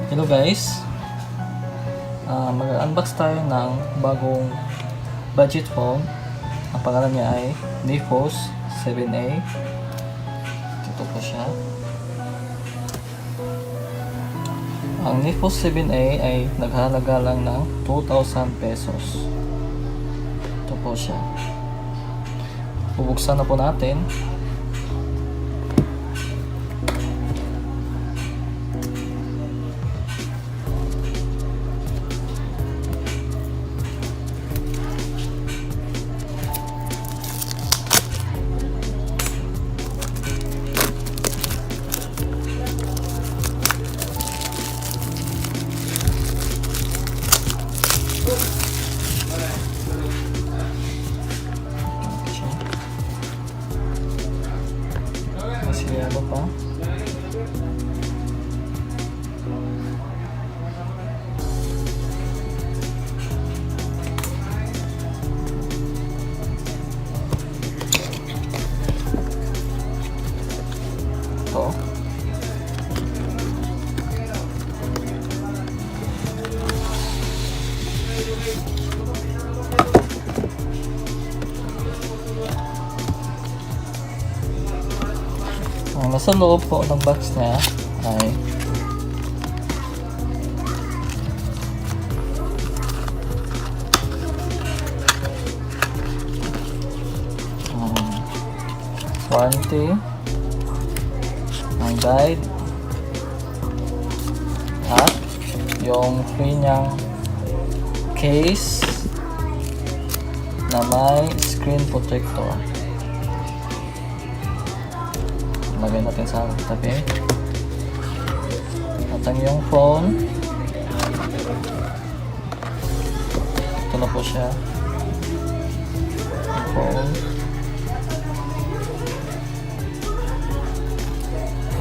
Hello guys, mag-unbox tayo ng bagong budget phone. Ang pangalan niya ay Nefos 7A. Ito po siya. Ang Nefos 7A ay naghahalaga lang ng 2,000 pesos. Ito po siya. Bubuksan na po natin. Masih apa pa? Ito. Ang nasa loob po ng box niya ay warranty, ang guide, at yung free niyang case na may screen protector. Lagay natin sa tabi. At ang yung phone, ito na po siya. Ang phone.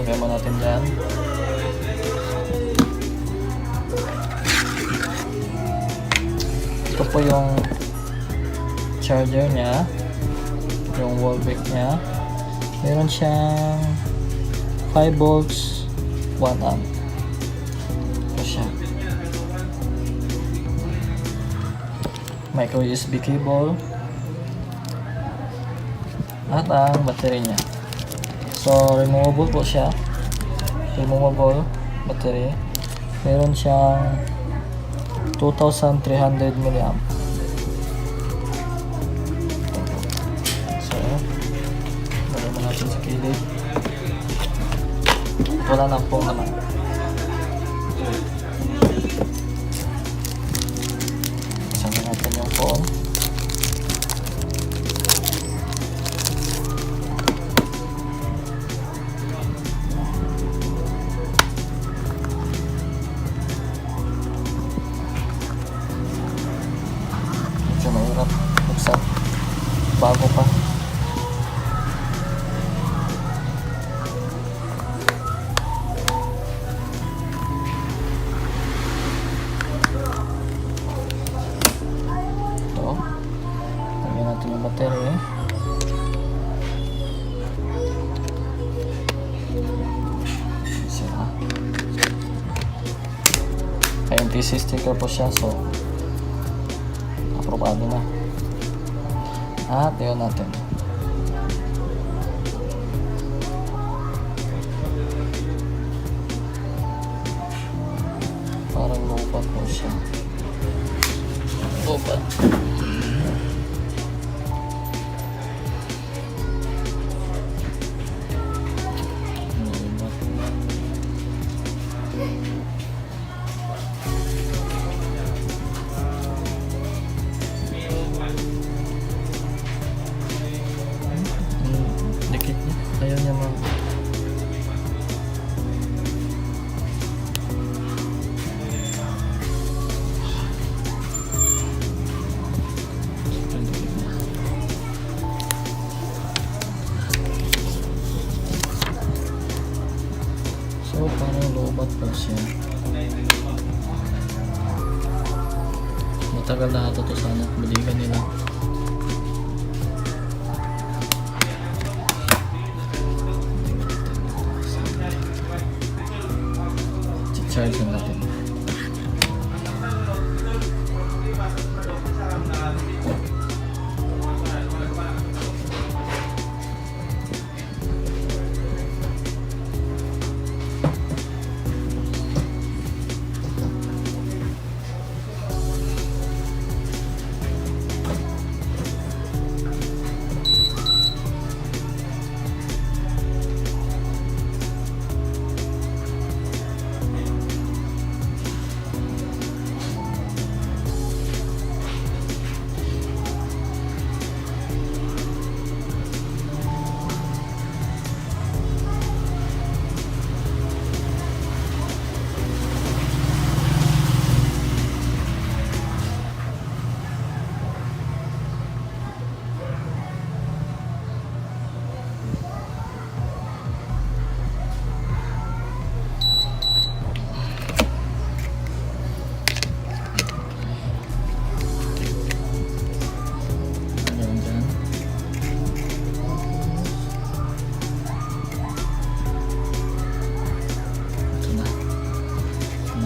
Lagay mo natin dyan. Ito po yung charger niya, yung wall brick niya. Meron siyang 5 volts 1 amp. Ito siya. Micro USB cable at ang battery niya. So removable po siya. Removable battery. Meron siyang 2,300 mAh. Sa kilid. Wala na pong naman. Isama natin yung phone. Medyo mahirap buksan. Bago pa. Lagyan natin yung battery. Sira. Ay, NTC sticker po siya, so aprobado na. At yun natin. Parang lobat po siya. Lobat. Dikit niya. Ayaw niya mga so parang lobat po siya. Matagal na ito to sana. Balikan nila. I-charge na natin.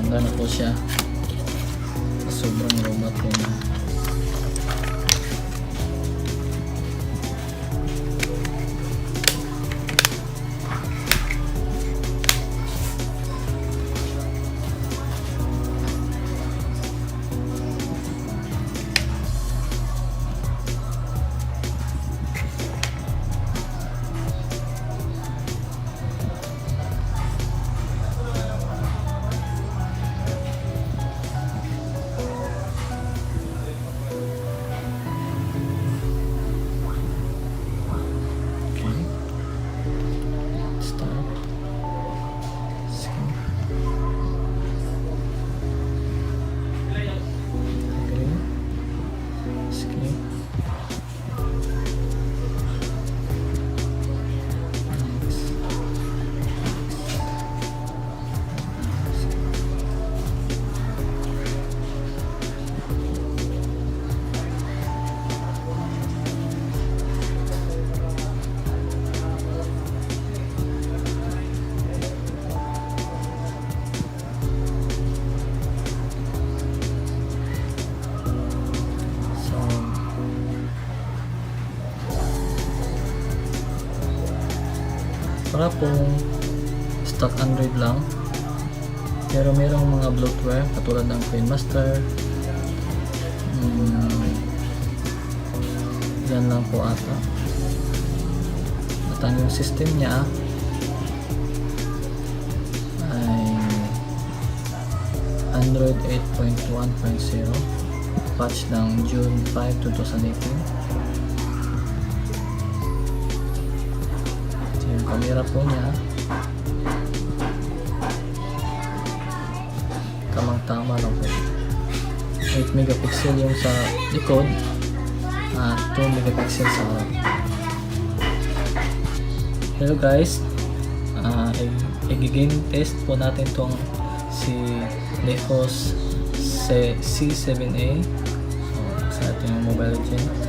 Ganda na po siya. Sobrang robot po niya. Para pong stock Android lang, pero mayroong mga bloatware katulad ng Master. Yan lang po ata. At ang yung system niya ay Android 8.1.0 patch ng June 5, 2018. Yung camera po niya tamang-tama lang po. 8 megapixel yung sa likod at 2 megapixel sa harap. Hello guys, i-game test po natin tong si Nefos C7A sa ating Mobile Legends.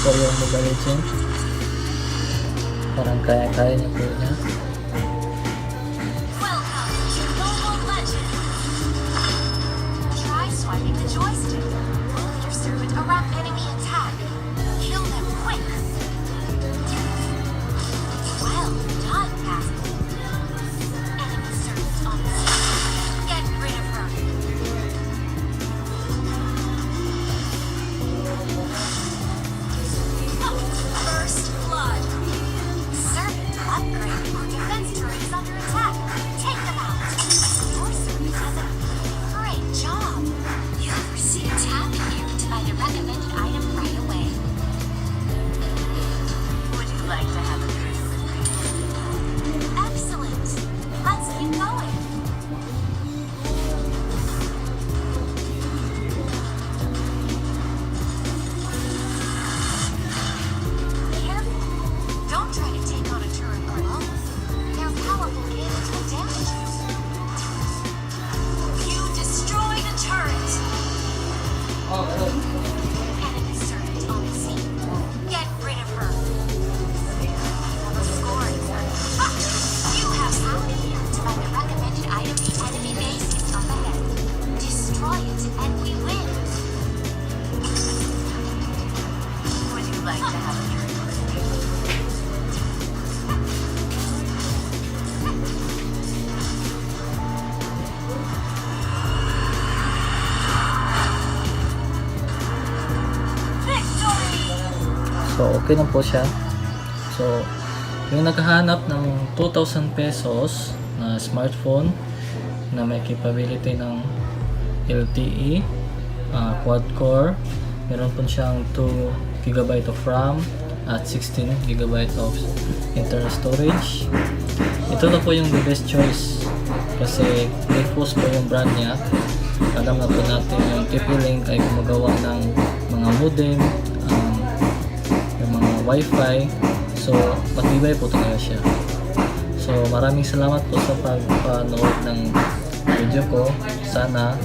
for your Mobile Legends. Parang kaya-kaya niya po niya. Welcome to Mobile Legends! Try swiping the joystick. Move your servant around enemy attack. Kill them quick. Well done, Castle. Enemy servant on the scene. Get rid of her. First blood. Servant upgrade. Our defense turret is under attack. Take them out. Your servant has a great job. You'll receive a tab here to buy the recommended item right away. Would you like to have a drink? Excellent. Let's keep going. Careful. Don't try to take on a turret alone. Their powerful cannons will damage you. You destroyed a turret. Enemy servant on the scene. Get rid of her. Have a scoring turret. You have found here to buy the recommended item. The enemy base is up ahead. Destroy it and we win. Would you like to have a drink? Victory! So, okay na po siya. So, yung naghahanap ng 2,000 pesos na smartphone na may capability ng LTE, quad-core, meron po siyang 2 GB of RAM at 16 GB of internal storage. Ito na po yung the best choice kasi Nefos po yung brand niya. Alam na po natin yung TP-Link ay gumagawa ng mga modem, yung mga wifi, so matibay po talaga siya. So maraming salamat po sa pagpanood ng video ko. Sana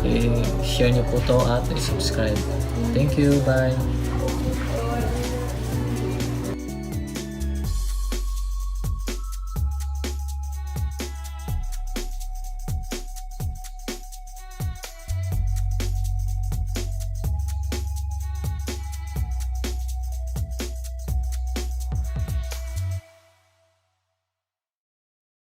i-share niyo po to at i-subscribe. Thank you, bye!